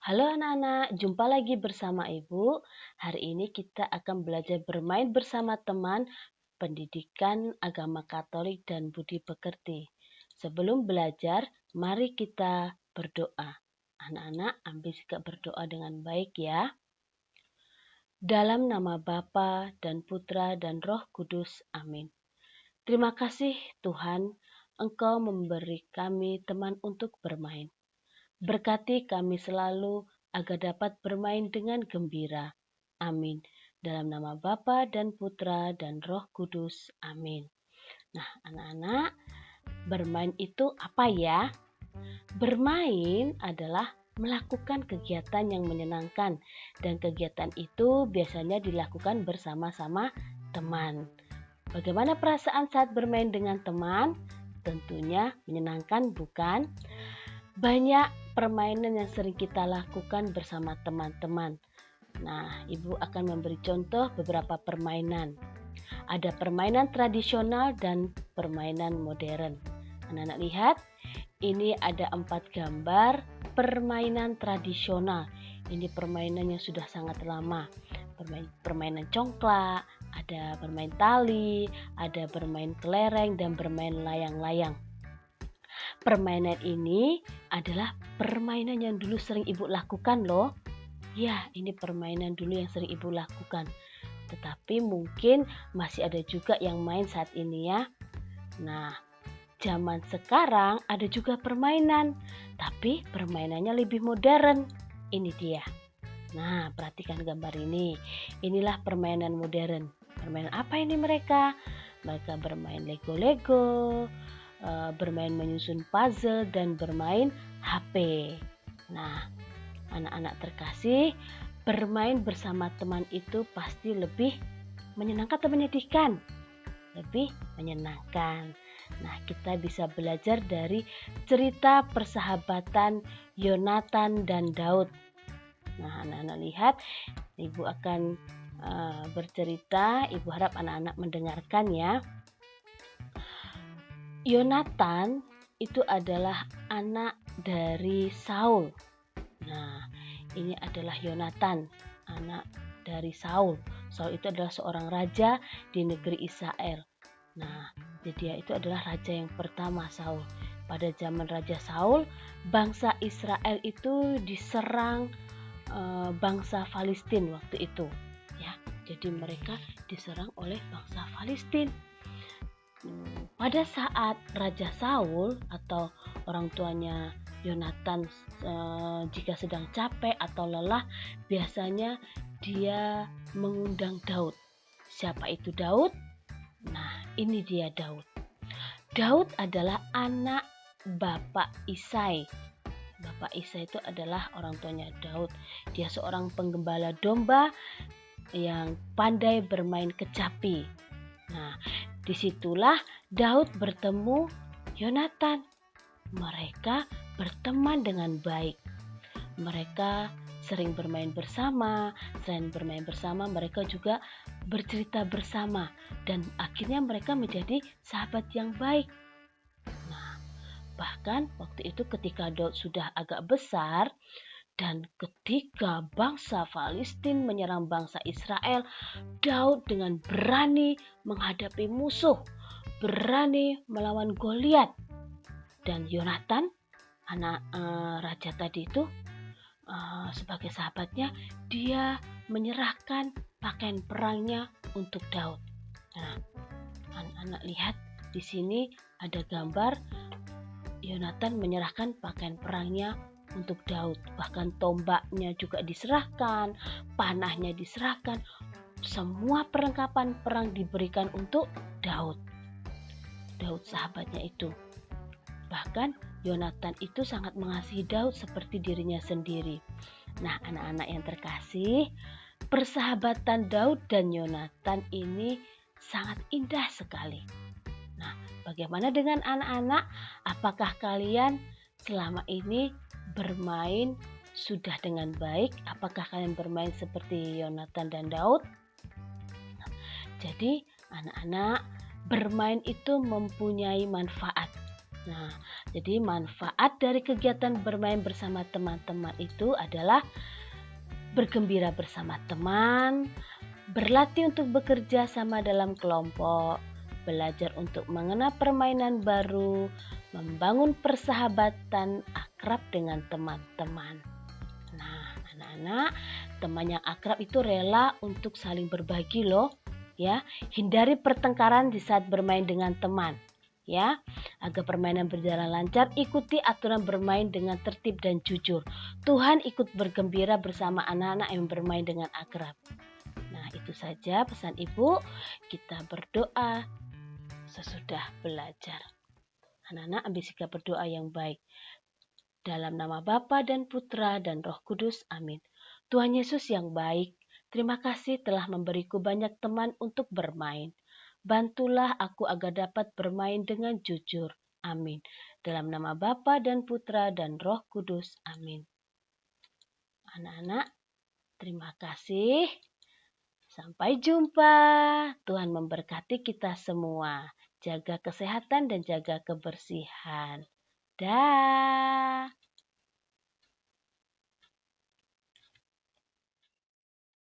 Halo anak-anak, jumpa lagi bersama Ibu. Hari ini kita akan belajar bermain bersama teman pendidikan agama Katolik dan budi pekerti. Sebelum belajar, mari kita berdoa. Anak-anak, ambil sikap berdoa dengan baik ya. Dalam nama Bapa dan Putra dan Roh Kudus, amin. Terima kasih Tuhan, Engkau memberi kami teman untuk bermain. Berkati kami selalu agar dapat bermain dengan gembira. Amin. Dalam nama Bapa dan Putra dan Roh Kudus. Amin. Nah, anak-anak, bermain itu apa ya? Bermain adalah melakukan kegiatan yang menyenangkan dan kegiatan itu biasanya dilakukan bersama-sama teman. Bagaimana perasaan saat bermain dengan teman? Tentunya menyenangkan, bukan? Banyak permainan yang sering kita lakukan bersama teman-teman. Nah, Ibu akan memberi contoh beberapa permainan. Ada permainan tradisional dan permainan modern. Anak-anak lihat, ini ada 4 gambar permainan tradisional. Ini permainan yang sudah sangat lama. Permainan congklak, ada bermain tali, ada bermain kelereng, dan bermain layang-layang. Permainan ini adalah permainan yang dulu sering Ibu lakukan loh. Ya, ini permainan dulu yang sering Ibu lakukan. Tetapi mungkin masih ada juga yang main saat ini ya. Nah, zaman sekarang ada juga permainan, tapi permainannya lebih modern. Ini dia. Nah, perhatikan gambar ini. Inilah permainan modern. Permainan apa ini mereka? Mereka bermain Lego-Lego, bermain menyusun puzzle, dan bermain HP. Nah, anak-anak terkasih, bermain bersama teman itu pasti lebih menyenangkan atau menyedihkan? Lebih menyenangkan. Nah, kita bisa belajar dari cerita persahabatan Yonatan dan Daud. Nah, anak-anak lihat, Ibu akan bercerita. Ibu harap anak-anak mendengarkan ya. Yonatan itu adalah anak dari Saul. Nah, ini adalah Yonatan, anak dari Saul. Saul itu adalah seorang raja di negeri Israel. Nah, dia itu adalah raja yang pertama, Saul. Pada zaman Raja Saul, bangsa Israel itu diserang bangsa Palestina waktu itu. Ya, jadi mereka diserang oleh bangsa Palestina. Pada saat Raja Saul atau orang tuanya Yonatan jika sedang capek atau lelah, biasanya dia mengundang Daud. Siapa itu Daud? Nah, ini dia Daud. Daud adalah anak Bapak Isai. Bapak Isai itu adalah orang tuanya Daud. Dia seorang penggembala domba yang pandai bermain kecapi. Nah, disitulah Daud bertemu Yonatan. Mereka berteman dengan baik. Mereka sering bermain bersama. Selain bermain bersama, mereka juga bercerita bersama. Dan akhirnya mereka menjadi sahabat yang baik. Nah, bahkan waktu itu ketika Daud sudah agak besar, dan ketika bangsa Palestina menyerang bangsa Israel, Daud dengan berani menghadapi musuh, berani melawan Goliat. Dan Yonatan, anak raja tadi itu, sebagai sahabatnya, dia menyerahkan pakaian perangnya untuk Daud. Nah, anak-anak lihat di sini ada gambar Yonatan menyerahkan pakaian perangnya untuk Daud. Bahkan tombaknya juga diserahkan, panahnya diserahkan. Semua perlengkapan perang diberikan untuk Daud. Daud sahabatnya itu. Bahkan Yonatan itu sangat mengasihi Daud seperti dirinya sendiri. Nah, anak-anak yang terkasih, persahabatan Daud dan Yonatan ini sangat indah sekali. Nah, bagaimana dengan anak-anak? Apakah kalian selama ini bermain sudah dengan baik? Apakah kalian bermain seperti Yonatan dan Daud? Jadi, anak-anak, bermain itu mempunyai manfaat. Nah, jadi manfaat dari kegiatan bermain bersama teman-teman itu adalah bergembira bersama teman, berlatih untuk bekerja sama dalam kelompok, belajar untuk mengenal permainan baru, membangun persahabatan akrab dengan teman-teman. Nah, anak-anak, teman yang akrab itu rela untuk saling berbagi loh, ya. Hindari pertengkaran di saat bermain dengan teman, ya. Agar permainan berjalan lancar, ikuti aturan bermain dengan tertib dan jujur. Tuhan ikut bergembira bersama anak-anak yang bermain dengan akrab. Nah, itu saja pesan Ibu. Kita berdoa sesudah belajar. Anak-anak ambil sikap berdoa yang baik. Dalam nama Bapa dan Putra dan Roh Kudus, amin. Tuhan Yesus yang baik, terima kasih telah memberiku banyak teman untuk bermain. Bantulah aku agar dapat bermain dengan jujur. Amin. Dalam nama Bapa dan Putra dan Roh Kudus, amin. Anak-anak, terima kasih. Sampai jumpa. Tuhan memberkati kita semua. Jaga kesehatan dan jaga kebersihan. Dah.